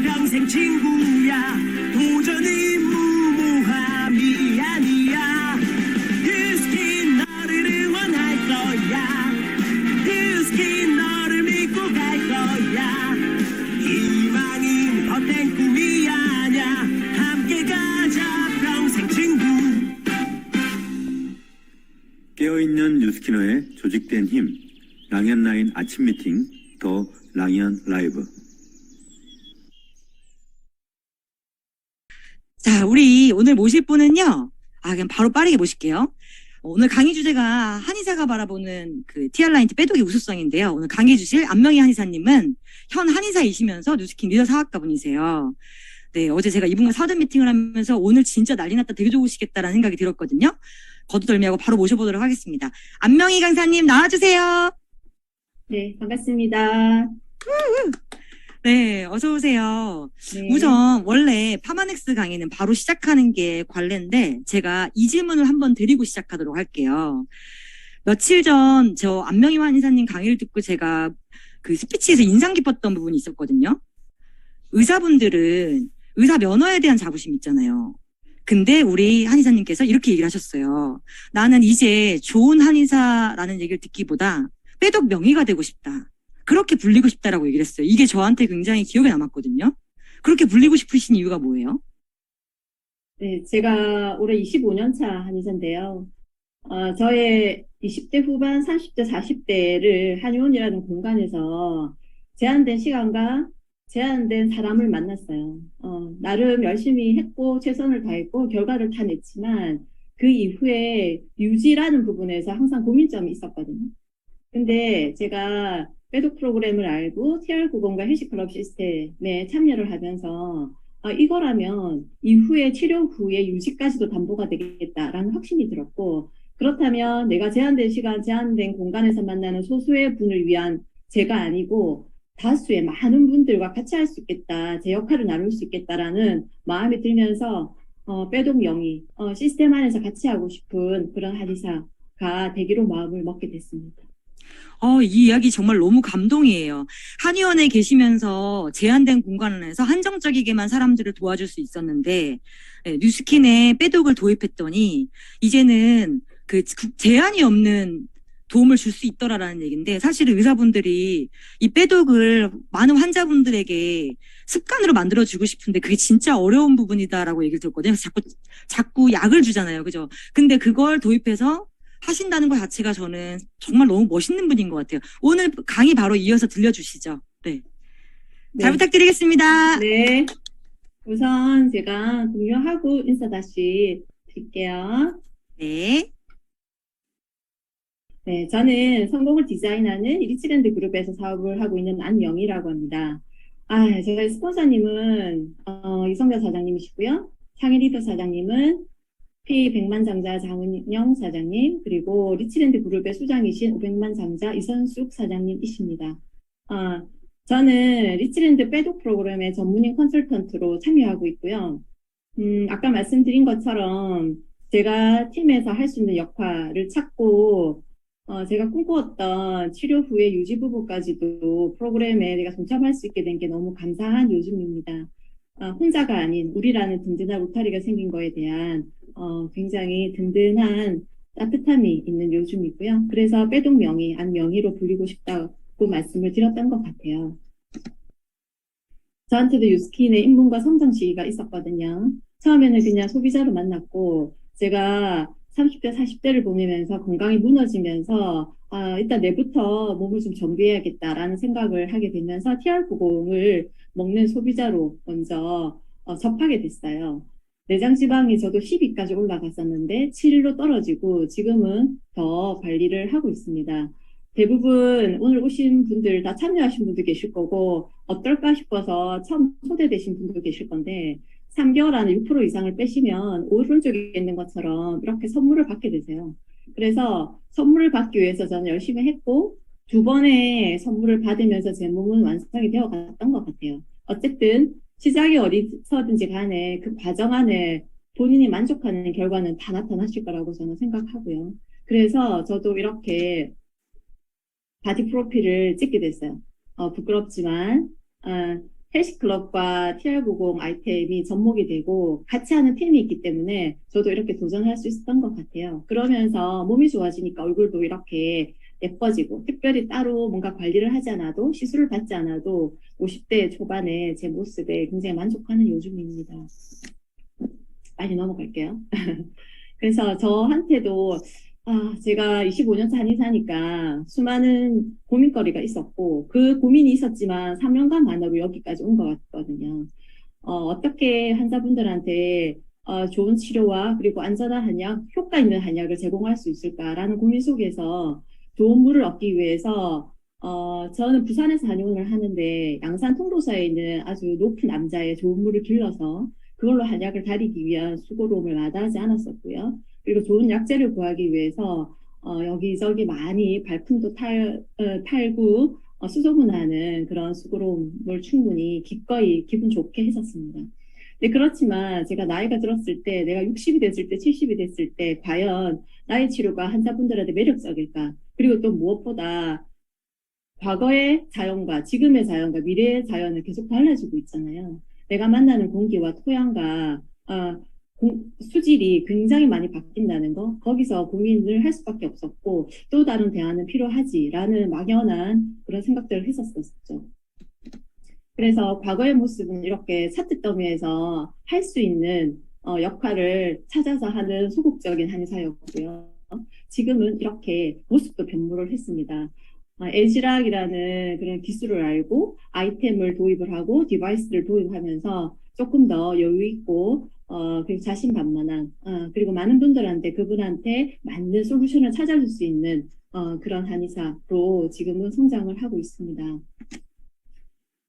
평생 친구야. 도전이 무모함이 아니야. 뉴스킨 너를 응원할 거야. 뉴스킨 너를 믿고 갈 거야. 희망은 헛된 꿈이 아냐. 함께 가자 평생 친구. 깨어있는 뉴스키너의 조직된 힘, 랑현라인 아침 미팅, 더 랑현 라이브. 자, 우리 오늘 모실 분은요. 그냥 바로 빠르게 모실게요. 오늘 강의 주제가 한의사가 바라보는 그 TR라인트 빼독의 우수성인데요. 오늘 강의 주실 안명희 한의사님은 현 한의사이시면서 뉴스킨 리더 사학과 분이세요. 네, 어제 제가 이분과 사전 미팅을 하면서 오늘 진짜 난리 났다, 되게 좋으시겠다라는 생각이 들었거든요. 거두덜미하고 바로 모셔보도록 하겠습니다. 안명희 강사님 나와주세요. 네, 반갑습니다. 네, 어서 오세요. 네. 우선 원래 파마넥스 강의는 바로 시작하는 게 관례인데 제가 이 질문을 한번 드리고 시작하도록 할게요. 며칠 전 저 안명희 한의사님 강의를 듣고 제가 그 스피치에서 인상 깊었던 부분이 있었거든요. 의사분들은 의사 면허에 대한 자부심 있잖아요. 근데 우리 한의사님께서 이렇게 얘기를 하셨어요. 나는 이제 좋은 한의사라는 얘기를 듣기보다 빼독 명의가 되고 싶다. 그렇게 불리고 싶다라고 얘기를 했어요. 이게 저한테 굉장히 기억에 남았거든요. 그렇게 불리고 싶으신 이유가 뭐예요? 네, 제가 올해 25년 차 한의사인데요. 저의 20대 후반, 30대, 40대를 한의원이라는 공간에서 제한된 시간과 제한된 사람을 만났어요. 나름 열심히 했고, 최선을 다했고, 결과를 다 냈지만, 그 이후에 유지라는 부분에서 항상 고민점이 있었거든요. 근데 제가 빼독 프로그램을 알고 TR90과 헬시클럽 시스템에 참여를 하면서 이거라면 이후에 치료 후에 유지까지도 담보가 되겠다라는 확신이 들었고, 그렇다면 내가 제한된 시간, 제한된 공간에서 만나는 소수의 분을 위한 제가 아니고 다수의 많은 분들과 같이 할 수 있겠다, 제 역할을 나눌 수 있겠다라는 마음이 들면서 빼독 명의, 시스템 안에서 같이 하고 싶은 그런 한의사가 되기로 마음을 먹게 됐습니다. 이 이야기 정말 너무 감동이에요. 한의원에 계시면서 제한된 공간 안에서 한정적이게만 사람들을 도와줄 수 있었는데, 네, 뉴스킨에 빼독을 도입했더니, 이제는 그 제한이 없는 도움을 줄 수 있더라라는 얘기인데, 사실은 의사분들이 이 빼독을 많은 환자분들에게 습관으로 만들어주고 싶은데, 그게 진짜 어려운 부분이다라고 얘기를 들었거든요. 자꾸 약을 주잖아요. 그죠? 근데 그걸 도입해서 하신다는 것 자체가 저는 정말 너무 멋있는 분인 것 같아요. 오늘 강의 바로 이어서 들려주시죠. 네. 잘 부탁드리겠습니다. 네. 우선 제가 공유하고 인사 다시 드릴게요. 네. 네, 저는 성공을 디자인하는 리치랜드 그룹에서 사업을 하고 있는 안영희라고 합니다. 저희 스폰서님은 이성자 사장님이시고요. 창의 리더 사장님은 P100만 장자 장은영 사장님, 그리고 리치랜드 그룹의 수장이신 500만 장자 이선숙 사장님이십니다. 저는 리치랜드 빼독 프로그램의 전문인 컨설턴트로 참여하고 있고요. 아까 말씀드린 것처럼 제가 팀에서 할 수 있는 역할을 찾고 제가 꿈꾸었던 치료 후의 유지 부분까지도 프로그램에 내가 동참할 수 있게 된 게 너무 감사한 요즘입니다. 혼자가 아닌 우리라는 든든한 울타리가 생긴 거에 대한 굉장히 든든한 따뜻함이 있는 요즘이고요. 그래서 빼독 명의, 안명의로 불리고 싶다고 말씀을 드렸던 것 같아요. 저한테도 뉴스킨의 입문과 성장 시기가 있었거든요. 처음에는 그냥 소비자로 만났고, 제가 30대, 40대를 보내면서 건강이 무너지면서 일단 내부터 몸을 좀 정비해야겠다라는 생각을 하게 되면서 TR90을 먹는 소비자로 먼저 접하게 됐어요. 내장 지방이 저도 12까지 올라갔었는데 7로 떨어지고 지금은 더 관리를 하고 있습니다. 대부분 오늘 오신 분들 다 참여하신 분도 계실 거고 어떨까 싶어서 처음 초대되신 분도 계실 건데 3개월 안에 6% 이상을 빼시면 오른쪽에 있는 것처럼 이렇게 선물을 받게 되세요. 그래서 선물을 받기 위해서 저는 열심히 했고 2번의 선물을 받으면서 제 몸은 완성이 되어 갔던 것 같아요. 어쨌든 시작이 어디서든지 간에 그 과정 안에 본인이 만족하는 결과는 다 나타나실 거라고 저는 생각하고요. 그래서 저도 이렇게 바디 프로필을 찍게 됐어요. 부끄럽지만 헬스클럽과 TR90 아이템이 접목이 되고 같이 하는 팀이 있기 때문에 저도 이렇게 도전할 수 있었던 것 같아요. 그러면서 몸이 좋아지니까 얼굴도 이렇게 예뻐지고 특별히 따로 뭔가 관리를 하지 않아도 시술을 받지 않아도 50대 초반에 제 모습에 굉장히 만족하는 요즘입니다. 빨리 넘어갈게요. 그래서 저한테도 제가 25년차 한의사니까 수많은 고민거리가 있었고 그 고민이 있었지만 3년간 만으로 여기까지 온 것 같거든요. 어떻게 환자분들한테 좋은 치료와 그리고 안전한 한약, 효과 있는 한약을 제공할 수 있을까라는 고민 속에서 좋은 물을 얻기 위해서 저는 부산에서 한의원을 하는데 양산 통도사에 있는 아주 높은 남자의 좋은 물을 길러서 그걸로 한약을 다리기 위한 수고로움을 마다하지 않았었고요. 그리고 좋은 약재를 구하기 위해서 여기저기 많이 발품도 탈구, 수소문하는 그런 수고로움을 충분히 기꺼이 기분 좋게 했었습니다. 네, 그렇지만 제가 나이가 들었을 때, 내가 60이 됐을 때, 70이 됐을 때, 과연 나의 치료가 환자분들한테 매력적일까? 그리고 또 무엇보다 과거의 자연과 지금의 자연과 미래의 자연은 계속 달라지고 있잖아요. 내가 만나는 공기와 토양과 수질이 굉장히 많이 바뀐다는 거, 거기서 고민을 할 수밖에 없었고 또 다른 대안은 필요하지라는 막연한 그런 생각들을 했었었죠. 그래서 과거의 모습은 이렇게 차트더미에서 할 수 있는 역할을 찾아서 하는 소극적인 한의사였고요. 지금은 이렇게 모습도 변모를 했습니다. 에지락이라는 그런 기술을 알고 아이템을 도입을 하고 디바이스를 도입하면서 조금 더 여유 있고 그리고 자신만만한 그리고 많은 분들한테 그분한테 맞는 솔루션을 찾아줄 수 있는 그런 한의사로 지금은 성장을 하고 있습니다.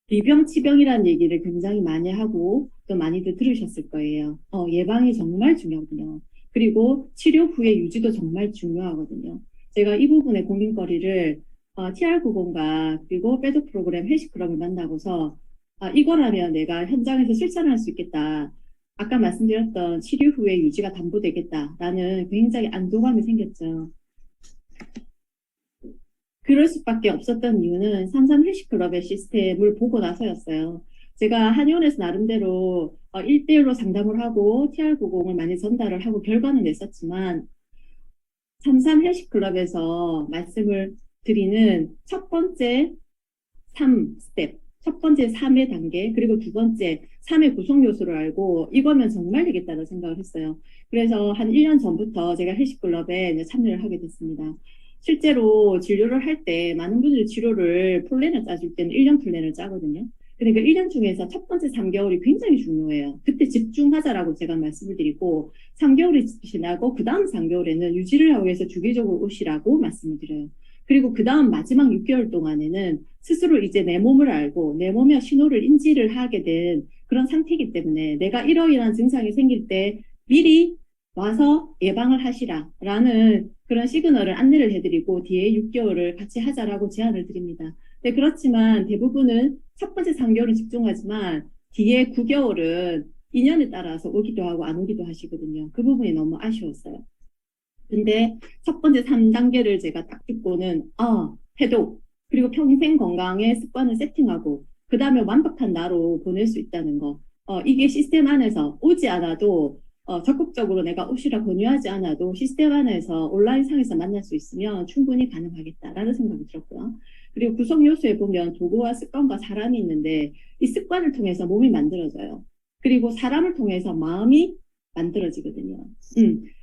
비병치병이라는 얘기를 굉장히 많이 하고 또 많이들 들으셨을 거예요. 예방이 정말 중요하거든요. 그리고 치료 후의 유지도 정말 중요하거든요. 제가 이 부분의 고민거리를 TR90과 그리고 배드 프로그램 헬스클럽을 만나고서 이거라면 내가 현장에서 실천할 수 있겠다. 아까 말씀드렸던 치료 후에 유지가 담보되겠다라는 굉장히 안도감이 생겼죠. 그럴 수밖에 없었던 이유는 삼삼 헬스클럽의 시스템을 보고 나서였어요. 제가 한의원에서 나름대로 1대1로 상담을 하고 TR90을 많이 전달을 하고 결과는 냈었지만 삼삼 헬스클럽에서 말씀을 드리는 첫 번째 3스텝, 첫 번째 3의 단계, 그리고 두 번째 3의 구성 요소를 알고 이거면 정말 되겠다는 생각을 했어요. 그래서 한 1년 전부터 제가 헬스클럽에 참여를 하게 됐습니다. 실제로 진료를 할 때 많은 분들이 치료를 플랜을 짜줄 때는 1년 플랜을 짜거든요. 그러니까 1년 중에서 첫 번째 3개월이 굉장히 중요해요. 그때 집중하자라고 제가 말씀을 드리고 3개월이 지나고 그 다음 3개월에는 유지를 하기 위해서 주기적으로 오시라고 말씀을 드려요. 그리고 그 다음 마지막 6개월 동안에는 스스로 이제 내 몸을 알고 내 몸의 신호를 인지를 하게 된 그런 상태이기 때문에 내가 이러이러한 증상이 생길 때 미리 와서 예방을 하시라라는 그런 시그널을 안내를 해드리고 뒤에 6개월을 같이 하자라고 제안을 드립니다. 네, 그렇지만 대부분은 첫 번째 3개월은 집중하지만 뒤에 9개월은 인연에 따라서 오기도 하고 안 오기도 하시거든요. 그 부분이 너무 아쉬웠어요. 근데 첫 번째 3단계를 제가 딱 듣고는 해독 그리고 평생 건강의 습관을 세팅하고 그 다음에 완벽한 나로 보낼 수 있다는 거 이게 시스템 안에서 오지 않아도 적극적으로 내가 오시라 권유하지 않아도 시스템 안에서 온라인상에서 만날 수 있으면 충분히 가능하겠다라는 생각이 들었고요. 그리고 구성 요소에 보면 도구와 습관과 사람이 있는데 이 습관을 통해서 몸이 만들어져요. 그리고 사람을 통해서 마음이 만들어지거든요.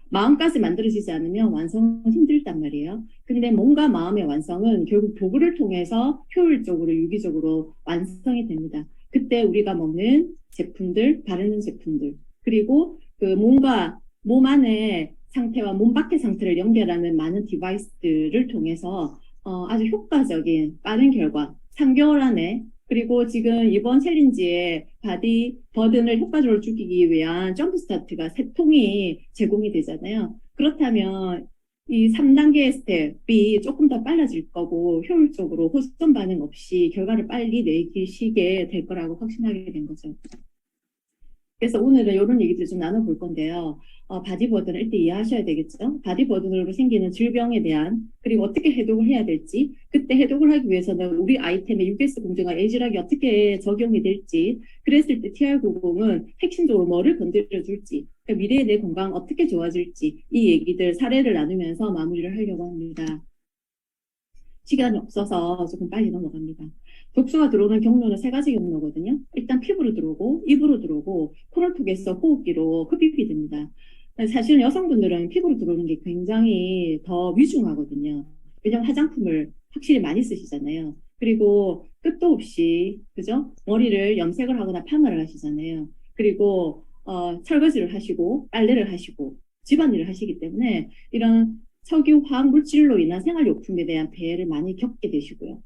마음까지 만들어지지 않으면 완성은 힘들단 말이에요. 근데 몸과 마음의 완성은 결국 도구를 통해서 효율적으로 유기적으로 완성이 됩니다. 그때 우리가 먹는 제품들, 바르는 제품들, 그리고 그 몸과 몸 안의 상태와 몸 밖의 상태를 연결하는 많은 디바이스들을 통해서 아주 효과적인 빠른 결과 3개월 안에 그리고 지금 이번 챌린지에 바디 버든을 효과적으로 죽이기 위한 점프 스타트가 3통이 제공이 되잖아요. 그렇다면 이 3단계의 스텝이 조금 더 빨라질 거고 효율적으로 호스점 반응 없이 결과를 빨리 내기시게 될 거라고 확신하게 된 거죠. 그래서 오늘은 이런 얘기들 좀 나눠볼 건데요. 바디버든을 일단 이해하셔야 되겠죠. 바디버든으로 생기는 질병에 대한, 그리고 어떻게 해독을 해야 될지, 그때 해독을 하기 위해서는 우리 아이템의 UBS 공정과 에이즈락이 어떻게 적용이 될지, 그랬을 때 TR90은 핵심적으로 뭐를 건드려 줄지, 그러니까 미래의 내 건강 어떻게 좋아질지, 이 얘기들 사례를 나누면서 마무리를 하려고 합니다. 시간이 없어서 조금 빨리 넘어갑니다. 독소가 들어오는 경로는 세 가지 경로거든요. 일단 피부로 들어오고, 입으로 들어오고, 코를 통해서 호흡기로 흡입이 됩니다. 사실은 여성분들은 피부로 들어오는 게 굉장히 더 위중하거든요. 왜냐면 화장품을 확실히 많이 쓰시잖아요. 그리고 끝도 없이, 그죠? 머리를 염색을 하거나 파마를 하시잖아요. 그리고, 설거지를 하시고, 빨래를 하시고, 집안일을 하시기 때문에 이런 석유, 화학 물질로 인한 생활용품에 대한 폐해를 많이 겪게 되시고요.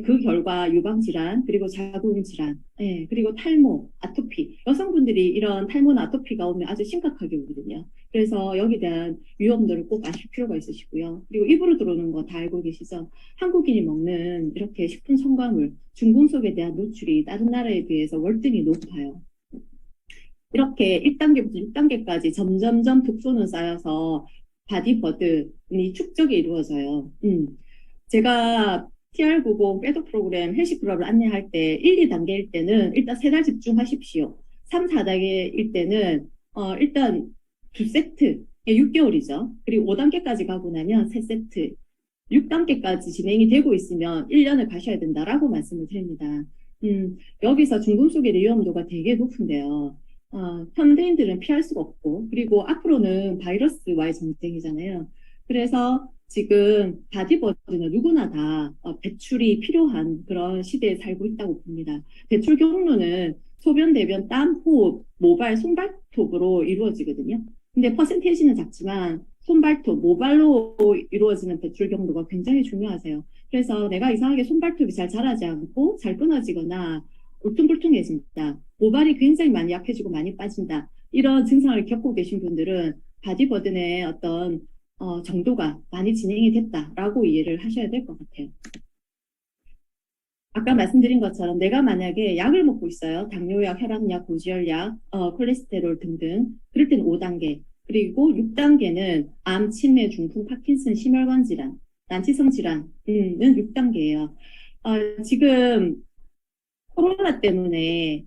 그 결과 유방질환, 그리고 자궁질환, 그리고 탈모, 아토피. 여성분들이 이런 탈모나 아토피가 오면 아주 심각하게 오거든요. 그래서 여기에 대한 위험도를 꼭 아실 필요가 있으시고요. 그리고 입으로 들어오는 거 다 알고 계시죠? 한국인이 먹는 이렇게 식품 첨가물, 중금속에 대한 노출이 다른 나라에 비해서 월등히 높아요. 이렇게 1단계부터 6단계까지 점점점 독소는 쌓여서 바디버든이 축적이 이루어져요. 제가 TR90 빼독 프로그램 헬시 클럽을 안내할 때 1, 2단계일 때는 일단 3달 집중하십시오. 3, 4단계일 때는 일단 2세트, 6개월이죠. 그리고 5단계까지 가고 나면 3세트, 6단계까지 진행이 되고 있으면 1년을 가셔야 된다라고 말씀을 드립니다. 여기서 중금속의 위험도가 되게 높은데요. 현대인들은 피할 수가 없고, 그리고 앞으로는 바이러스와의 전쟁이잖아요. 그래서 지금 바디버든은 누구나 다 배출이 필요한 그런 시대에 살고 있다고 봅니다. 배출 경로는 소변, 대변, 땀, 호흡, 모발, 손발톱으로 이루어지거든요. 근데 퍼센테이지는 작지만 손발톱, 모발로 이루어지는 배출 경로가 굉장히 중요하세요. 그래서 내가 이상하게 손발톱이 잘 자라지 않고 잘 끊어지거나 울퉁불퉁해진다, 모발이 굉장히 많이 약해지고 많이 빠진다, 이런 증상을 겪고 계신 분들은 바디버든의 어떤 정도가 많이 진행이 됐다라고 이해를 하셔야 될 것 같아요. 아까 말씀드린 것처럼 내가 만약에 약을 먹고 있어요. 당뇨약, 혈압약, 고지혈약, 콜레스테롤 등등. 그럴 때는 5단계. 그리고 6단계는 암, 치매, 중풍, 파킨슨, 심혈관 질환, 난치성 질환은 6단계예요. 지금 코로나 때문에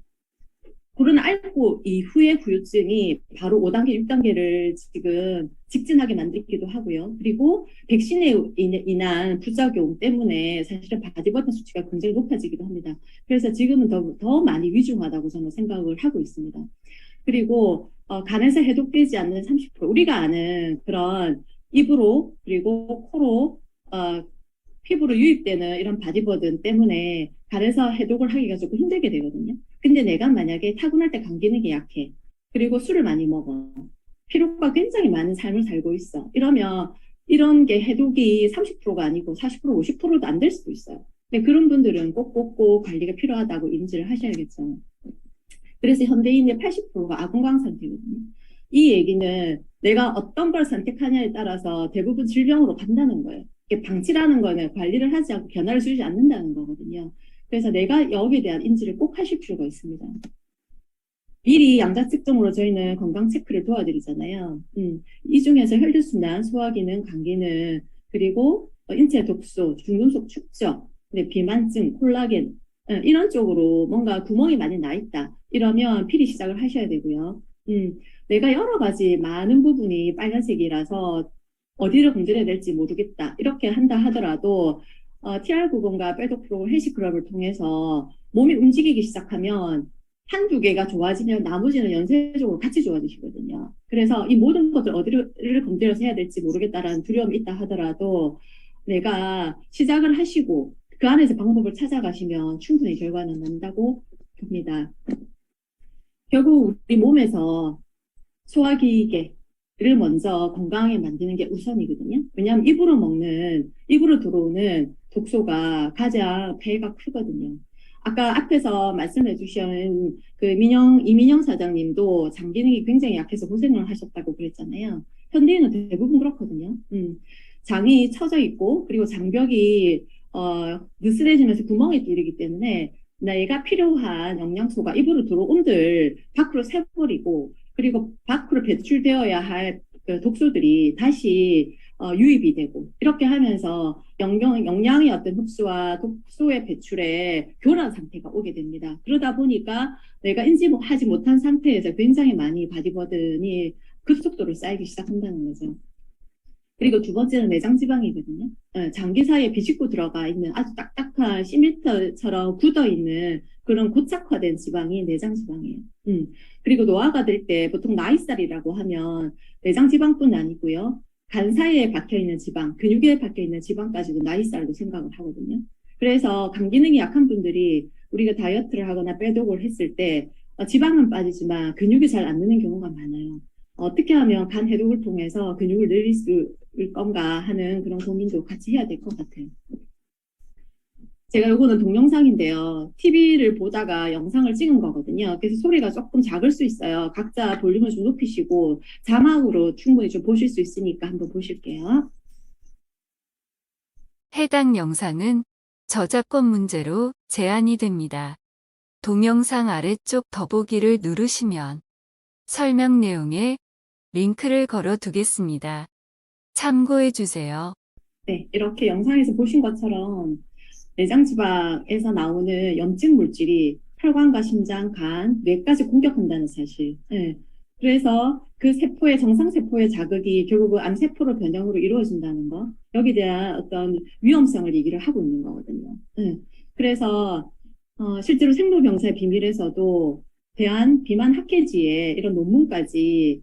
코로나 앓고 이후의 후유증이 바로 5단계, 6단계를 지금 직진하게 만들기도 하고요. 그리고 백신에 인한 부작용 때문에 사실은 바디버든 수치가 굉장히 높아지기도 합니다. 그래서 지금은 더 많이 위중하다고 저는 생각을 하고 있습니다. 그리고 간에서 해독되지 않는 30%, 우리가 아는 그런 입으로 그리고 코로 피부로 유입되는 이런 바디버든 때문에 간에서 해독을 하기가 조금 힘들게 되거든요. 근데 내가 만약에 타고날 때 간 기능이 약해. 그리고 술을 많이 먹어. 피로가 굉장히 많은 삶을 살고 있어. 이러면 이런 게 해독이 30%가 아니고 40%, 50%도 안 될 수도 있어요. 근데 그런 분들은 꼭꼭꼭 관리가 필요하다고 인지를 하셔야겠죠. 그래서 현대인의 80%가 아공강 상태거든요. 이 얘기는 내가 어떤 걸 선택하냐에 따라서 대부분 질병으로 간다는 거예요. 방치라는 거는 관리를 하지 않고 변화를 주지 않는다는 거거든요. 그래서 내가 여기에 대한 인지를 꼭 하실 필요가 있습니다. 미리 양자 측정으로 저희는 건강 체크를 도와드리잖아요. 이 중에서 혈류순환, 소화기능, 감기능, 그리고 인체 독소, 중금속 축적, 비만증, 콜라겐, 이런 쪽으로 뭔가 구멍이 많이 나 있다, 이러면 필히 시작을 하셔야 되고요. 내가 여러 가지 많은 부분이 빨간색이라서 어디를 건드려야 될지 모르겠다, 이렇게 한다 하더라도 TR90과 빼독 프로 헬시 클럽을 통해서 몸이 움직이기 시작하면 한두 개가 좋아지면 나머지는 연쇄적으로 같이 좋아지시거든요. 그래서 이 모든 것들 어디를 건드려서 해야 될지 모르겠다라는 두려움이 있다 하더라도 내가 시작을 하시고 그 안에서 방법을 찾아가시면 충분히 결과는 난다고 봅니다. 결국 우리 몸에서 소화기계를 먼저 건강하게 만드는 게 우선이거든요. 왜냐하면 입으로 들어오는 독소가 가장 폐해가 크거든요. 아까 앞에서 말씀해 주신 그 이민영 사장님도 장 기능이 굉장히 약해서 고생을 하셨다고 그랬잖아요. 현대인은 대부분 그렇거든요. 장이 처져 있고 그리고 장벽이 느슨해지면서 구멍이 뚫리기 때문에 내가 필요한 영양소가 입으로 들어온들 밖으로 새버리고, 그리고 밖으로 배출되어야 할 그 독소들이 다시 유입이 되고 이렇게 하면서 영양의 어떤 흡수와 독소의 배출에 교란 상태가 오게 됩니다. 그러다 보니까 내가 인지하지 못한 상태에서 굉장히 많이 바디버든이 급속도로 쌓이기 시작한다는 거죠. 그리고 두 번째는 내장 지방이거든요. 장기 사이에 비집고 들어가 있는 아주 딱딱한 시멘트처럼 굳어 있는 그런 고착화된 지방이 내장 지방이에요. 그리고 노화가 될 때 보통 나이살이라고 하면 내장 지방뿐 아니고요. 간 사이에 박혀 있는 지방, 근육에 박혀 있는 지방까지도 나이살로 생각을 하거든요. 그래서 간 기능이 약한 분들이 우리가 다이어트를 하거나 빼독을 했을 때 지방은 빠지지만 근육이 잘 안 느는 경우가 많아요. 어떻게 하면 간 해독을 통해서 근육을 늘릴 수 있을 건가 하는 그런 고민도 같이 해야 될 것 같아요. 제가 요거는 동영상인데요. TV를 보다가 영상을 찍은 거거든요. 그래서 소리가 조금 작을 수 있어요. 각자 볼륨을 좀 높이시고 자막으로 충분히 좀 보실 수 있으니까 한번 보실게요. 해당 영상은 저작권 문제로 제한이 됩니다. 동영상 아래쪽 더보기를 누르시면 설명 내용에 링크를 걸어 두겠습니다. 참고해 주세요. 네, 이렇게 영상에서 보신 것처럼 내장지방에서 나오는 염증 물질이 혈관과 심장, 간, 뇌까지 공격한다는 사실. 네. 그래서 그 세포의 정상세포의 자극이 결국은 암세포로 변형으로 이루어진다는 거. 여기에 대한 어떤 위험성을 얘기를 하고 있는 거거든요. 네. 그래서 실제로 생로병사의 비밀에서도 대한비만학회지에 이런 논문까지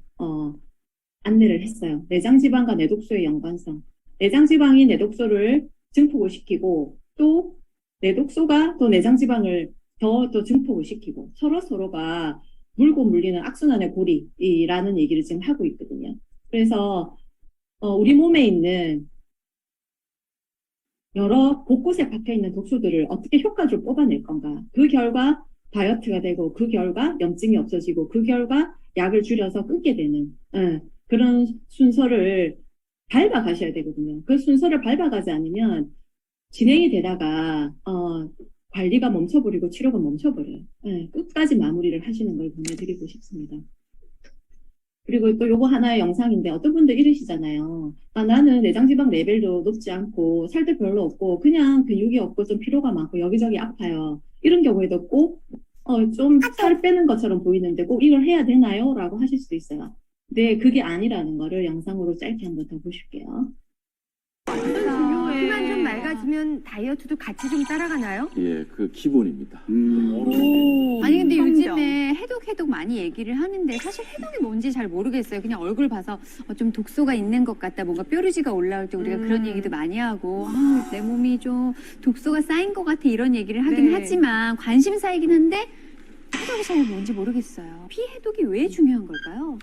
안내를 했어요. 내장지방과 뇌독소의 연관성. 내장지방이 뇌독소를 증폭을 시키고 또 뇌독소가 또 내장지방을 더 증폭을 시키고 서로가 물고 물리는 악순환의 고리라는 얘기를 지금 하고 있거든요. 그래서 우리 몸에 있는 여러 곳곳에 박혀있는 독소들을 어떻게 효과적으로 뽑아낼 건가. 그 결과 다이어트가 되고 그 결과 염증이 없어지고 그 결과 약을 줄여서 끊게 되는 그런 순서를 밟아가셔야 되거든요. 그 순서를 밟아가지 않으면 진행이 되다가 관리가 멈춰버리고 치료가 멈춰버려요. 끝까지 마무리를 하시는 걸 보내드리고 싶습니다. 그리고 또 요거 하나의 영상인데 어떤 분들 이러시잖아요. 나는 내장지방 레벨도 높지 않고 살도 별로 없고 그냥 근육이 없고 좀 피로가 많고 여기저기 아파요. 이런 경우에도 꼭 좀 살 빼는 것처럼 보이는데 꼭 이걸 해야 되나요? 라고 하실 수도 있어요. 네, 그게 아니라는 거를 영상으로 짧게 한번 더 보실게요. 피만 좀 맑아지면 다이어트도 같이 좀 따라가나요? 예, 그 기본입니다. 아니 근데 성장. 요즘에 해독 많이 얘기를 하는데 사실 해독이 뭔지 잘 모르겠어요. 그냥 얼굴 봐서 좀 독소가 있는 것 같다. 뭔가 뾰루지가 올라올 때 우리가 그런 얘기도 많이 하고 내 몸이 좀 독소가 쌓인 것 같아 이런 얘기를 하긴 네. 하지만 관심사이긴 한데 해독이 잘 뭔지 모르겠어요. 피 해독이 왜 중요한 걸까요?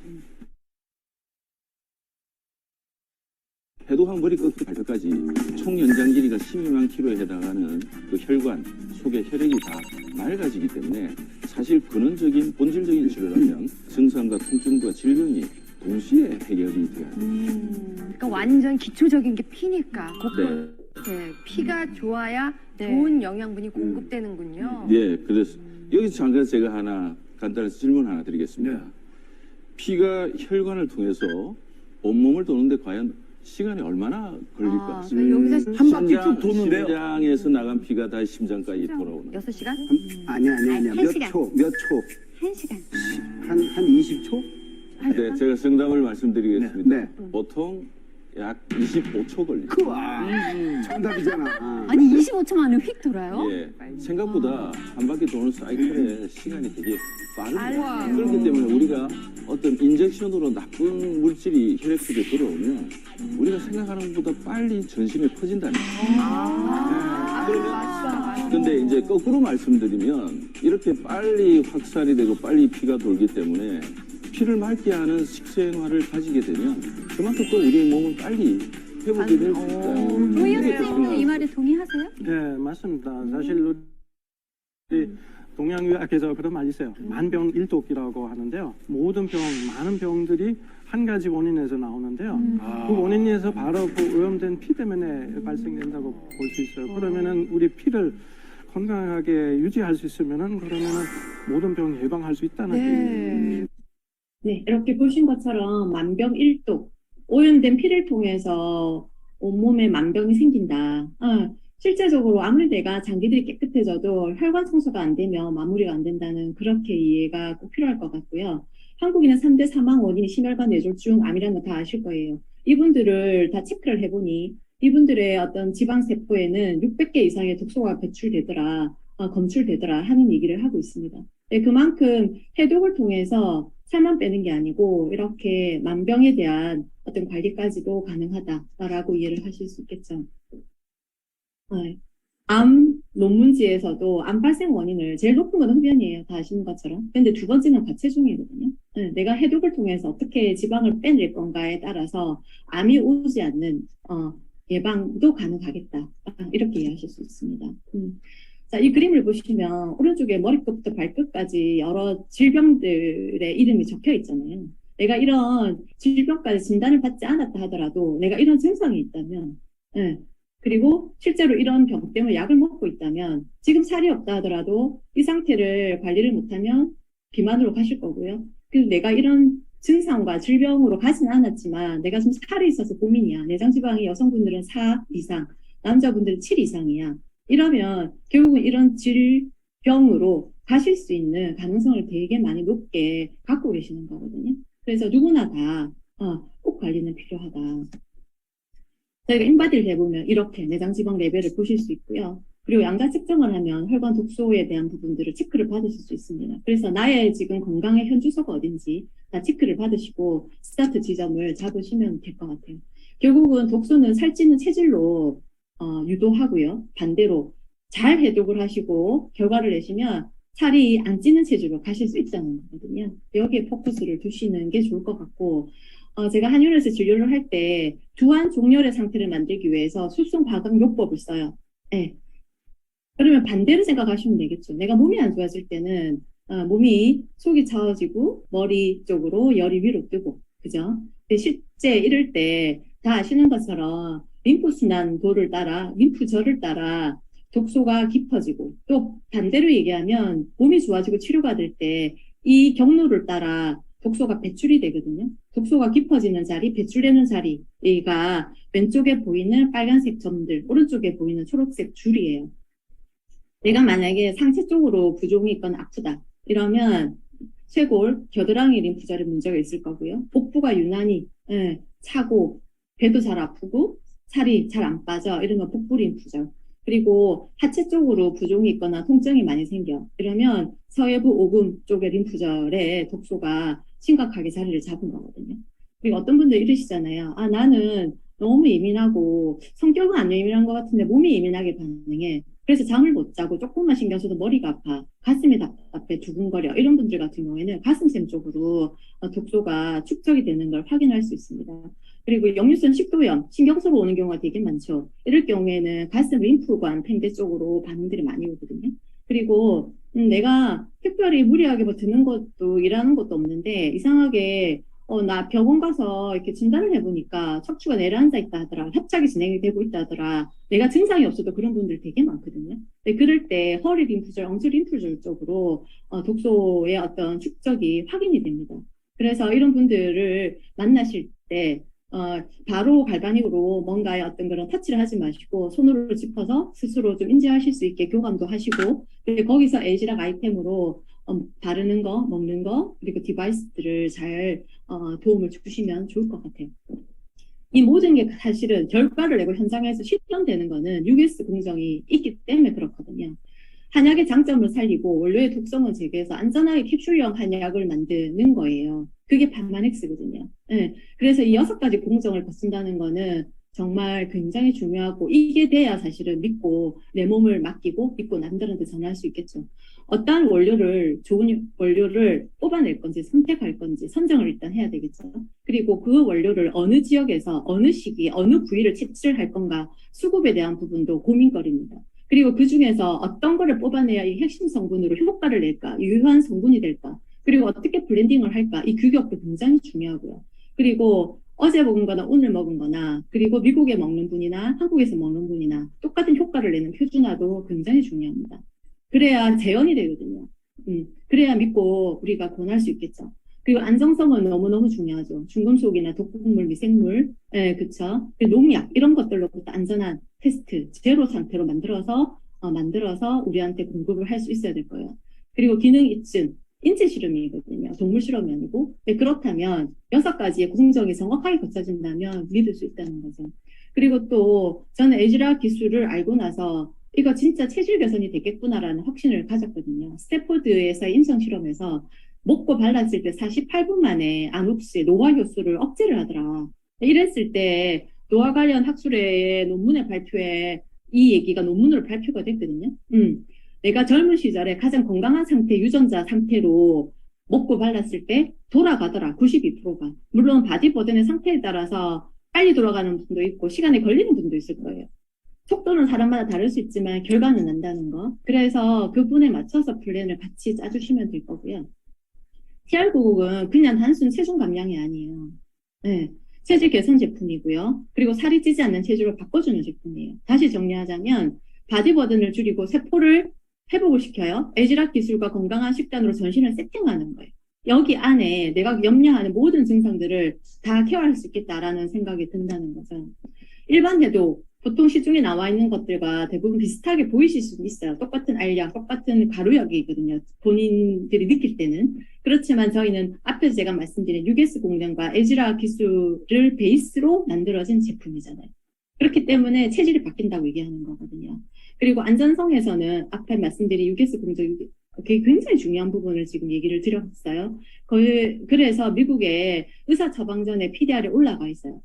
해독 머리끝부터 발끝까지 총 연장 길이가 12만 킬로에 해당하는 그 혈관 속의 혈액이 다 맑아지기 때문에 사실 근원적인 본질적인 치료라면 증상과 통증과 질병이 동시에 해결이 돼요. 그러니까 완전 기초적인 게 피니까 네. 네, 피가 좋아야 네. 좋은 영양분이 공급되는군요. 예, 그래서 여기서 잠깐 제가 하나 간단한 질문 하나 드리겠습니다. 피가 혈관을 통해서 온몸을 도는데 과연 시간이 얼마나 걸릴 것 같습니까? 여기서 한 바퀴 쭉 도는데요. 심장에서 나간 피가 다시 심장까지 돌아오는. 6시간? 아니야. 한 몇 시간. 초? 1시간. 한 20초? 네, 제가 정답을 말씀드리겠습니다. 네. 보통 약 25초 걸립니다. 정답이잖아. 아니 25초 만에 휙 돌아요? 예, 생각보다 한 바퀴 도는 사이클의 시간이 되게 빠릅니다. 그렇기 때문에 우리가 어떤 인젝션으로 나쁜 물질이 혈액 속에 들어오면 우리가 생각하는 것보다 빨리 전신에 퍼진다는 거예요. 근데 이제 거꾸로 말씀드리면 이렇게 빨리 확산이 되고 빨리 피가 돌기 때문에 피를 맑게 하는 식생활을 가지게 되면 그만큼 또 우리 몸은 빨리 회복이 될 수 있다. 조희연 선생님도 이 말에 동의하세요? 네, 맞습니다. 사실 우리 동양의학에서 그런 말이 있어요. 만병일독이라고 하는데요. 모든 많은 병들이 한 가지 원인에서 나오는데요. 그 원인에서 바로 그 오염된 피 때문에 발생된다고 볼 수 있어요. 그러면은 우리 피를 건강하게 유지할 수 있으면은 그러면은 모든 병 예방할 수 있다는 얘기예요. 네, 이렇게 보신 것처럼 만병일독, 오염된 피를 통해서 온몸에 만병이 생긴다. 실제적으로 아무리 내가 장기들이 깨끗해져도 혈관 청소가 안 되면 마무리가 안 된다는 그렇게 이해가 꼭 필요할 것 같고요. 한국인의 3대 사망 원인이 심혈관 뇌졸중, 암이라는 거 다 아실 거예요. 이분들을 다 체크를 해보니 이분들의 어떤 지방세포에는 600개 이상의 독소가 배출되더라, 검출되더라 하는 얘기를 하고 있습니다. 네, 그만큼 해독을 통해서 살만 빼는 게 아니고 이렇게 만병에 대한 어떤 관리까지도 가능하다라고 이해를 하실 수 있겠죠. 네. 암 논문지에서도 암 발생 원인을 제일 높은 건 흡연이에요. 다 아시는 것처럼. 근데 두 번째는 과체중이거든요. 네, 내가 해독을 통해서 어떻게 지방을 빼낼 건가에 따라서 암이 오지 않는 예방도 가능하겠다. 이렇게 이해하실 수 있습니다. 자, 이 그림을 보시면 오른쪽에 머리끝부터 발끝까지 여러 질병들의 이름이 적혀 있잖아요. 내가 이런 질병까지 진단을 받지 않았다 하더라도 내가 이런 증상이 있다면, 그리고 실제로 이런 병 때문에 약을 먹고 있다면 지금 살이 없다 하더라도 이 상태를 관리를 못하면 비만으로 가실 거고요. 그리고 내가 이런 증상과 질병으로 가진 않았지만 내가 좀 살이 있어서 고민이야. 내장지방이 여성분들은 4 이상, 남자분들은 7 이상이야. 이러면 결국은 이런 질병으로 가실 수 있는 가능성을 되게 많이 높게 갖고 계시는 거거든요. 그래서 누구나 다 꼭 관리는 필요하다. 저희가 인바디를 해보면 이렇게 내장지방 레벨을 보실 수 있고요. 그리고 양자 측정을 하면 혈관 독소에 대한 부분들을 체크를 받으실 수 있습니다. 그래서 나의 지금 건강의 현주소가 어딘지 다 체크를 받으시고 스타트 지점을 잡으시면 될 것 같아요. 결국은 독소는 살찌는 체질로 유도하고요. 반대로 잘 해독을 하시고 결과를 내시면 살이 안 찌는 체질로 가실 수 있다는 거거든요. 여기에 포커스를 두시는 게 좋을 것 같고, 제가 한의원에서 진료를 할 때 두한 종열의 상태를 만들기 위해서 수승과강요법을 써요. 네. 그러면 반대로 생각하시면 되겠죠. 내가 몸이 안 좋아질 때는 몸이 속이 차워지고 머리 쪽으로 열이 위로 뜨고, 그죠? 근데 실제 이럴 때 다 아시는 것처럼 림프순환도를 따라, 림프절을 따라 독소가 깊어지고, 또 반대로 얘기하면 몸이 좋아지고 치료가 될 때 이 경로를 따라 독소가 배출이 되거든요. 독소가 깊어지는 자리, 배출되는 자리가 왼쪽에 보이는 빨간색 점들, 오른쪽에 보이는 초록색 줄이에요. 내가 만약에 상체 쪽으로 부종이 있거나 아프다 이러면 쇄골, 겨드랑이 림프절에 문제가 있을 거고요. 복부가 유난히 차고 배도 잘 아프고 살이 잘 안 빠져 이러면 복부 림프절. 그리고 하체 쪽으로 부종이 있거나 통증이 많이 생겨 이러면 서해부 오금 쪽의 림프절에 독소가 심각하게 자리를 잡은 거거든요. 그리고 어떤 분들 이러시잖아요. 나는 너무 예민하고 성격은 안 예민한 것 같은데 몸이 예민하게 반응해. 그래서 잠을 못 자고 조금만 신경 써도 머리가 아파, 가슴이 답답해, 두근거려 이런 분들 같은 경우에는 가슴샘 쪽으로 독소가 축적이 되는 걸 확인할 수 있습니다. 그리고 역류성 식도염, 신경소로 오는 경우가 되게 많죠. 이럴 경우에는 가슴 림프관 팽대 쪽으로 반응들이 많이 오거든요. 그리고 내가 특별히 무리하게 뭐 드는 것도 일하는 것도 없는데 이상하게 나 병원 가서 이렇게 진단을 해보니까 척추가 내려앉아 있다 하더라. 협착이 진행이 되고 있다 하더라. 내가 증상이 없어도 그런 분들 되게 많거든요. 근데 그럴 때 허리 림프절, 엉치 림프절 쪽으로 독소의 어떤 축적이 확인이 됩니다. 그래서 이런 분들을 만나실 때 바로 갈바닉으로 뭔가의 어떤 그런 터치를 하지 마시고 손으로 짚어서 스스로 좀 인지하실 수 있게 교감도 하시고, 그리고 거기서 에이지락 아이템으로 바르는 거, 먹는 거, 그리고 디바이스들을 잘 도움을 주시면 좋을 것 같아요. 이 모든 게 사실은 결과를 내고 현장에서 실현되는 거는 US 공정이 있기 때문에 그렇거든요. 한약의 장점을 살리고 원료의 독성을 제거해서 안전하게 캡슐형 한약을 만드는 거예요. 그게 판만엑스거든요. 네. 그래서 이 6가지 공정을 거친다는 거는 정말 굉장히 중요하고 이게 돼야 사실은 믿고 내 몸을 맡기고 믿고 남들한테 전할 수 있겠죠. 어떠한 원료를, 좋은 원료를 뽑아낼 건지 선택할 건지 선정을 일단 해야 되겠죠. 그리고 그 원료를 어느 지역에서 어느 시기에 어느 부위를 채취를 할 건가 수급에 대한 부분도 고민거리입니다. 그리고 그 중에서 어떤 거를 뽑아내야 이 핵심 성분으로 효과를 낼까, 유효한 성분이 될까, 그리고 어떻게 블렌딩을 할까, 이 규격도 굉장히 중요하고요. 그리고 어제 먹은 거나 오늘 먹은 거나, 그리고 미국에 먹는 분이나 한국에서 먹는 분이나 똑같은 효과를 내는 표준화도 굉장히 중요합니다. 그래야 재현이 되거든요. 그래야 믿고 우리가 권할 수 있겠죠. 그리고 안정성은 너무너무 중요하죠. 중금속이나 독극물, 미생물, 예, 그쵸. 그리고 농약, 이런 것들로부터 안전한 테스트, 제로 상태로 만들어서 우리한테 공급을 할 수 있어야 될 거예요. 그리고 기능 입증, 인체 실험이거든요. 동물 실험이 아니고. 네, 그렇다면 6가지의 공정이 정확하게 거쳐진다면 믿을 수 있다는 거죠. 그리고 또 저는 에즈라 기술을 알고 나서 이거 진짜 체질 개선이 되겠구나라는 확신을 가졌거든요. 스태포드에서 임상 실험에서 먹고 발랐을 때 48분 만에 안옥수의 노화 효소를 억제를 하더라. 이랬을 때 노화 관련 학술의 논문의 발표에 이 얘기가 논문으로 발표가 됐거든요. 내가 젊은 시절에 가장 건강한 상태, 유전자 상태로 먹고 발랐을 때 돌아가더라. 92%가. 물론 바디버든의 상태에 따라서 빨리 돌아가는 분도 있고 시간이 걸리는 분도 있을 거예요. 속도는 사람마다 다를 수 있지만 결과는 난다는 거. 그래서 그분에 맞춰서 플랜을 같이 짜주시면 될 거고요. TR990은 그냥 단순 체중 감량이 아니에요. 네, 체질 개선 제품이고요. 그리고 살이 찌지 않는 체질로 바꿔주는 제품이에요. 다시 정리하자면 바디버든을 줄이고 세포를 회복을 시켜요. 에즈락 기술과 건강한 식단으로 전신을 세팅하는 거예요. 여기 안에 내가 염려하는 모든 증상들을 다 케어할 수 있겠다라는 생각이 든다는 거죠. 일반 해독, 보통 시중에 나와 있는 것들과 대부분 비슷하게 보이실 수도 있어요. 똑같은 알약, 똑같은 가루약이거든요. 본인들이 느낄 때는. 그렇지만 저희는 앞에서 제가 말씀드린 UGS 공정과 에즈라 기술을 베이스로 만들어진 제품이잖아요. 그렇기 때문에 체질이 바뀐다고 얘기하는 거거든요. 그리고 안전성에서는 앞에 말씀드린 UGS 공정, 그게 굉장히 중요한 부분을 지금 얘기를 드렸어요. 그래서 미국의 의사 처방 전에 PDR이 올라가 있어요.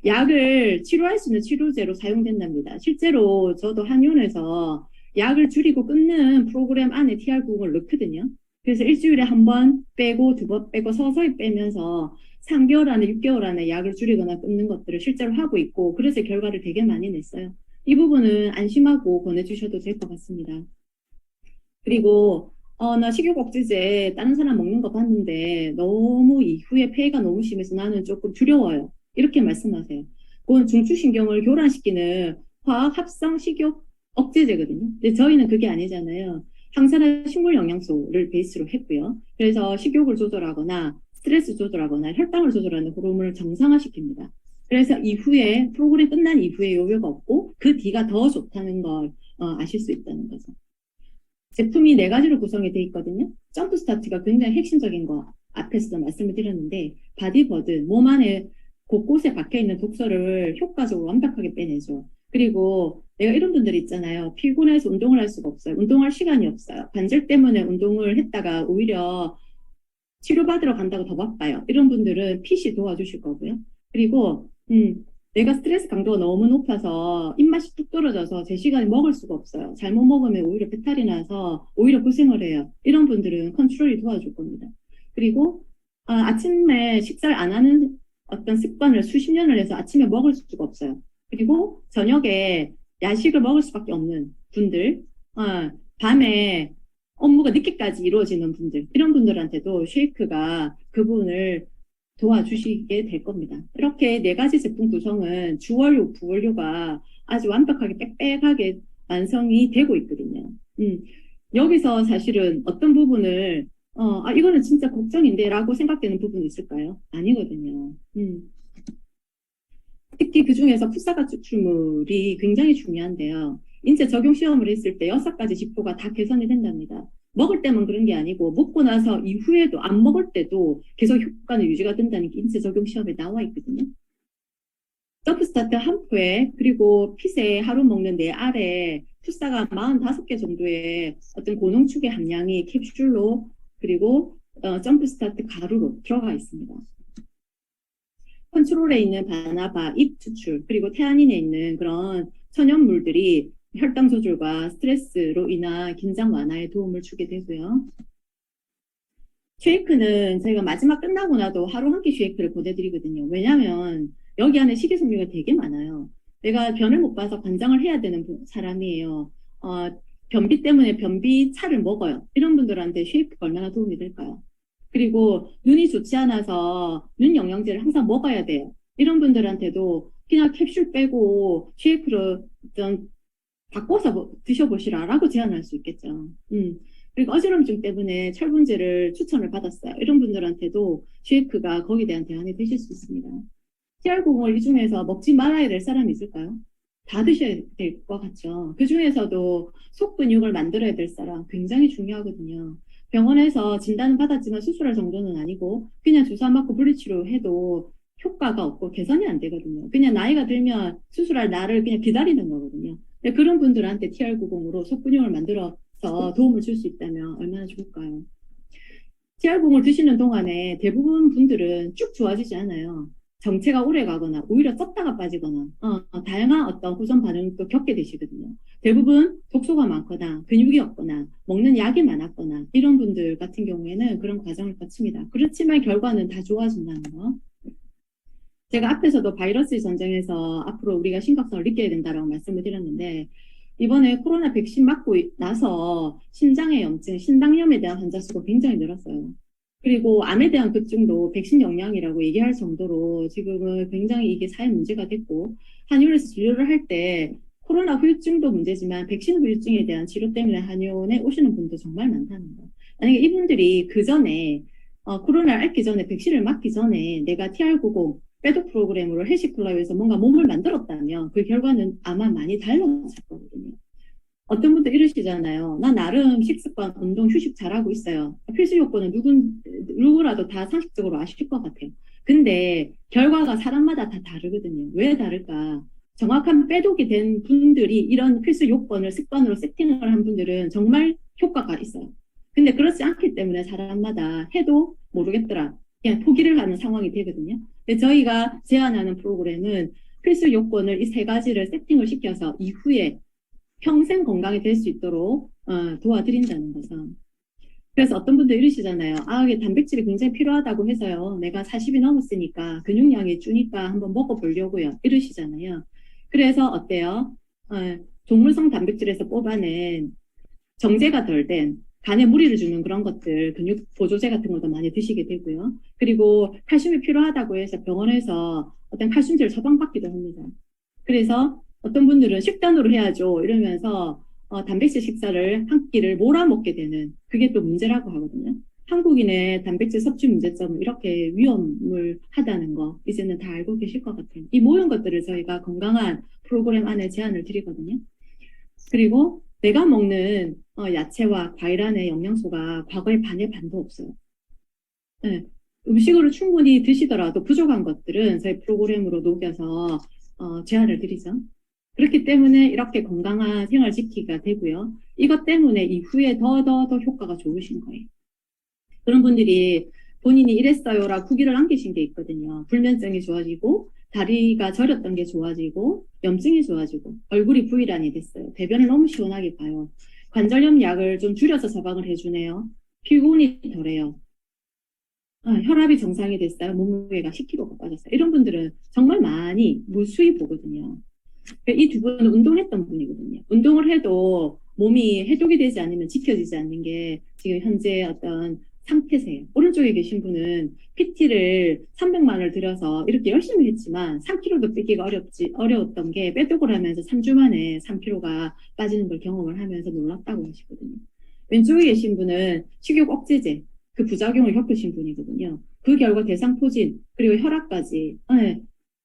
약을 치료할 수 있는 치료제로 사용된답니다. 실제로 저도 한의원에서 약을 줄이고 끊는 프로그램 안에 TR90을 넣거든요. 그래서 일주일에 한 번 빼고 2번 빼고 서서히 빼면서 3개월 안에 6개월 안에 약을 줄이거나 끊는 것들을 실제로 하고 있고 그래서 결과를 되게 많이 냈어요. 이 부분은 안심하고 권해주셔도 될 것 같습니다. 그리고 나 식욕억제제 다른 사람 먹는 거 봤는데 너무 이후에 폐해가 너무 심해서 나는 조금 두려워요. 이렇게 말씀하세요. 그건 중추신경을 교란시키는 화학 합성 식욕 억제제거든요. 근데 저희는 그게 아니잖아요. 항산화 식물 영양소를 베이스로 했고요. 그래서 식욕을 조절하거나 스트레스 조절하거나 혈당을 조절하는 호르몬을 정상화시킵니다. 그래서 이후에 프로그램 끝난 이후에 요요가 없고 그 뒤가 더 좋다는 걸 아실 수 있다는 거죠. 제품이 4가지로 구성이 되어 있거든요. 점프스타트가 굉장히 핵심적인 거 앞에서 말씀을 드렸는데 바디버든 몸 안에 곳곳에 박혀있는 독소를 효과적으로 완벽하게 빼내죠. 그리고 내가 이런 분들 있잖아요. 피곤해서 운동을 할 수가 없어요. 운동할 시간이 없어요. 관절 때문에 운동을 했다가 오히려 치료받으러 간다고 더 바빠요. 이런 분들은 핏이 도와주실 거고요. 그리고 내가 스트레스 강도가 너무 높아서 입맛이 뚝 떨어져서 제 시간에 먹을 수가 없어요. 잘못 먹으면 오히려 배탈이 나서 오히려 고생을 해요. 이런 분들은 컨트롤이 도와줄 겁니다. 그리고 아침에 식사를 안 하는 어떤 습관을 수십 년을 해서 아침에 먹을 수가 없어요. 그리고 저녁에 야식을 먹을 수밖에 없는 분들, 밤에 업무가 늦게까지 이루어지는 분들, 이런 분들한테도 쉐이크가 그분을 도와주시게 될 겁니다. 이렇게 4가지 제품 구성은 주원료, 부원료가 아주 완벽하게 빽빽하게 완성이 되고 있거든요. 여기서 사실은 어떤 부분을 이거는 진짜 걱정인데 라고 생각되는 부분이 있을까요? 아니거든요. 특히 그 중에서 풋사과 추출물이 굉장히 중요한데요. 인체 적용 시험을 했을 때 6가지 지표가 다 개선이 된답니다. 먹을 때만 그런 게 아니고 먹고 나서 이후에도 안 먹을 때도 계속 효과는 유지가 된다는 게 인체 적용 시험에 나와 있거든요. 점프스타트 한 포에 그리고 핏에 하루 먹는 내 알에 풋사가 45개 정도의 어떤 고농축의 함량이 캡슐로 그리고 점프스타트 가루로 들어가 있습니다. 컨트롤에 있는 바나바, 잎 추출, 그리고 태아닌에 있는 그런 천연물들이 혈당 조절과 스트레스로 인한 긴장 완화에 도움을 주게 되고요. 쉐이크는 저희가 마지막 끝나고 나도 하루 한 끼 쉐이크를 보내드리거든요. 왜냐하면 여기 안에 식이섬유가 되게 많아요. 내가 변을 못 봐서 관장을 해야 되는 사람이에요. 변비 때문에 변비차를 먹어요. 이런 분들한테 쉐이크가 얼마나 도움이 될까요? 그리고 눈이 좋지 않아서 눈 영양제를 항상 먹어야 돼요. 이런 분들한테도 그냥 캡슐 빼고 쉐이크로 바꿔서 드셔보시라라고 제안할 수 있겠죠. 그리고 어지럼증 때문에 철분제를 추천을 받았어요. 이런 분들한테도 쉐이크가 거기에 대한 대안이 되실 수 있습니다. TR90을 이 중에서 먹지 말아야 될 사람이 있을까요? 다 드셔야 될 것 같죠. 그 중에서도 속근육을 만들어야 될 사람 굉장히 중요하거든요. 병원에서 진단은 받았지만 수술할 정도는 아니고 그냥 주사 맞고 물리치료해도 효과가 없고 개선이 안 되거든요. 그냥 나이가 들면 수술할 날을 그냥 기다리는 거거든요. 근데 그런 분들한테 TR90으로 속근육을 만들어서 도움을 줄 수 있다면 얼마나 좋을까요? TR90을 드시는 동안에 대부분 분들은 쭉 좋아지지 않아요. 정체가 오래 가거나 오히려 쪘다가 빠지거나 다양한 어떤 후선 반응을 또 겪게 되시거든요. 대부분 독소가 많거나 근육이 없거나 먹는 약이 많았거나 이런 분들 같은 경우에는 그런 과정을 거칩니다. 그렇지만 결과는 다 좋아진다는 거. 제가 앞에서도 바이러스 전쟁에서 앞으로 우리가 심각성을 느껴야 된다라고 말씀을 드렸는데 이번에 코로나 백신 맞고 나서 심장의 염증, 심장염에 대한 환자 수가 굉장히 늘었어요. 그리고 암에 대한 급증도 백신 영향이라고 얘기할 정도로 지금은 굉장히 이게 사회 문제가 됐고 한의원에서 진료를 할 때 코로나 후유증도 문제지만 백신 후유증에 대한 치료 때문에 한의원에 오시는 분도 정말 많다는 거. 만약에 이분들이 그 전에 코로나를 앓기 전에 백신을 맞기 전에 내가 TR90 빼독 프로그램으로 헬시클럽에서 뭔가 몸을 만들었다면 그 결과는 아마 많이 달라졌을 거거든요. 어떤 분도 이러시잖아요. 나 나름 식습관, 운동, 휴식 잘하고 있어요. 필수 요건은 누구라도 다 상식적으로 아실 것 같아요. 근데 결과가 사람마다 다 다르거든요. 왜 다를까? 정확한 빼독이 된 분들이 이런 필수 요건을 습관으로 세팅을 한 분들은 정말 효과가 있어요. 근데 그렇지 않기 때문에 사람마다 해도 모르겠더라. 그냥 포기를 하는 상황이 되거든요. 근데 저희가 제안하는 프로그램은 필수 요건을 이 세 가지를 세팅을 시켜서 이후에 평생 건강이 될 수 있도록 도와드린다는 거죠. 그래서 어떤 분들 이러시잖아요. 이게 단백질이 굉장히 필요하다고 해서요. 내가 40이 넘었으니까 근육량이 주니까 한번 먹어보려고요. 이러시잖아요. 그래서 어때요? 동물성 단백질에서 뽑아낸 정제가 덜 된 간에 무리를 주는 그런 것들, 근육 보조제 같은 것도 많이 드시게 되고요. 그리고 칼슘이 필요하다고 해서 병원에서 어떤 칼슘제를 처방받기도 합니다. 그래서 어떤 분들은 식단으로 해야죠 이러면서 단백질 식사를 한 끼를 몰아먹게 되는 그게 또 문제라고 하거든요. 한국인의 단백질 섭취 문제점은 이렇게 위험을 하다는 거 이제는 다 알고 계실 것 같아요. 이 모든 것들을 저희가 건강한 프로그램 안에 제안을 드리거든요. 그리고 내가 먹는 야채와 과일 안에 영양소가 과거의 반의 반도 없어요. 네. 음식으로 충분히 드시더라도 부족한 것들은 저희 프로그램으로 녹여서 제안을 드리죠. 그렇기 때문에 이렇게 건강한 생활 지키기가 되고요. 이것 때문에 이후에 더 효과가 좋으신 거예요. 그런 분들이 본인이 이랬어요라고 후기를 남기신 게 있거든요. 불면증이 좋아지고 다리가 저렸던 게 좋아지고 염증이 좋아지고 얼굴이 V란이 됐어요. 배변을 너무 시원하게 가요. 관절염 약을 좀 줄여서 처방을 해주네요. 피곤이 덜해요. 혈압이 정상이 됐어요. 몸무게가 10kg가 빠졌어요. 이런 분들은 정말 많이 무수히 보거든요. 이 두 분은 운동했던 분이거든요. 운동을 해도 몸이 해독이 되지 않으면 지켜지지 않는 게 지금 현재 어떤 상태세요. 오른쪽에 계신 분은 PT를 300만 원을 들여서 이렇게 열심히 했지만 3kg도 빼기가 어려웠던 게 빼독을 하면서 3주 만에 3kg가 빠지는 걸 경험을 하면서 놀랐다고 하시거든요. 왼쪽에 계신 분은 식욕 억제제 그 부작용을 겪으신 분이거든요. 그 결과 대상포진 그리고 혈압까지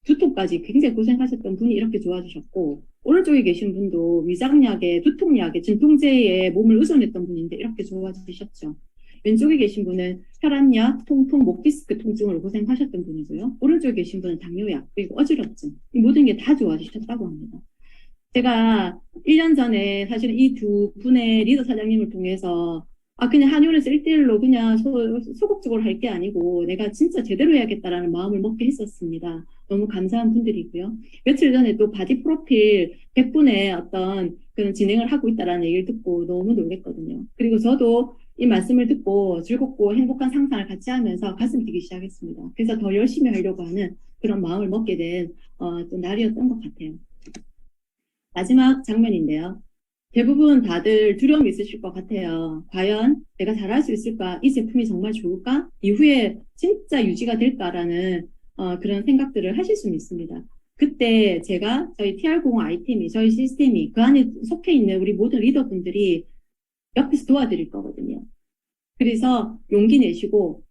두통까지 굉장히 고생하셨던 분이 이렇게 좋아지셨고 오른쪽에 계신 분도 위장약에 두통약에 진통제에 몸을 의존했던 분인데 이렇게 좋아지셨죠. 왼쪽에 계신 분은 혈압약, 통풍, 목 디스크 통증으로 고생하셨던 분이고요. 오른쪽에 계신 분은 당뇨약, 그리고 어지럽증 이 모든 게 다 좋아지셨다고 합니다. 제가 1년 전에 사실 이 두 분의 리더 사장님을 통해서 그냥 한의원에서 1대1로 그냥 소극적으로 할 게 아니고 내가 진짜 제대로 해야겠다라는 마음을 먹게 했었습니다. 너무 감사한 분들이고요. 며칠 전에 또 바디 프로필 100분의 어떤 그런 진행을 하고 있다라는 얘기를 듣고 너무 놀랬거든요. 그리고 저도 이 말씀을 듣고 즐겁고 행복한 상상을 같이 하면서 가슴 뛰기 시작했습니다. 그래서 더 열심히 하려고 하는 그런 마음을 먹게 된 또 날이었던 것 같아요. 마지막 장면인데요. 대부분 다들 두려움이 있으실 것 같아요. 과연 내가 잘할 수 있을까? 이 제품이 정말 좋을까? 이후에 진짜 유지가 될까라는 그런 생각들을 하실 수는 있습니다. 그때 제가 저희 TR90 아이템이 저희 시스템이 그 안에 속해 있는 우리 모든 리더분들이 옆에서 도와드릴 거거든요. 그래서 용기 내시고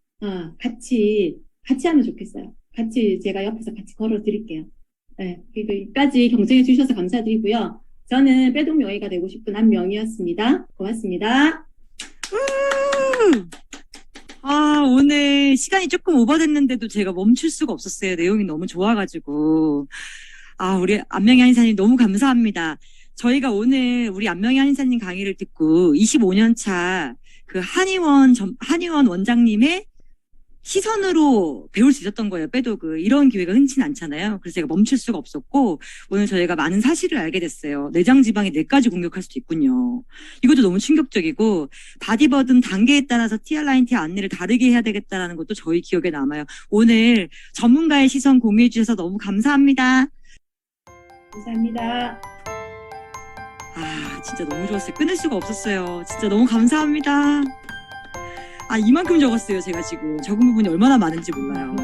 같이 하면 좋겠어요. 같이 제가 옆에서 같이 걸어드릴게요. 네, 여기까지 경청해 주셔서 감사드리고요. 저는 빼동명예가 되고 싶은 안명이었습니다. 고맙습니다. 오늘 시간이 조금 오버됐는데도 제가 멈출 수가 없었어요. 내용이 너무 좋아가지고. 우리 안명희 한의사님 너무 감사합니다. 저희가 오늘 우리 안명희 한의사님 강의를 듣고 25년 차 그 한의원 원장님의 시선으로 배울 수 있었던 거예요. 빼도그. 이런 기회가 흔치는 않잖아요. 그래서 제가 멈출 수가 없었고, 오늘 저희가 많은 사실을 알게 됐어요. 내장 지방이 뇌까지 공격할 수도 있군요. 이것도 너무 충격적이고, 바디버든 단계에 따라서 TR라인, T 안내를 다르게 해야 되겠다라는 것도 저희 기억에 남아요. 오늘 전문가의 시선 공유해 주셔서 너무 감사합니다. 감사합니다. 진짜 너무 좋았어요. 끊을 수가 없었어요. 진짜 너무 감사합니다. 이만큼 적었어요. 제가 지금 적은 부분이 얼마나 많은지 몰라요.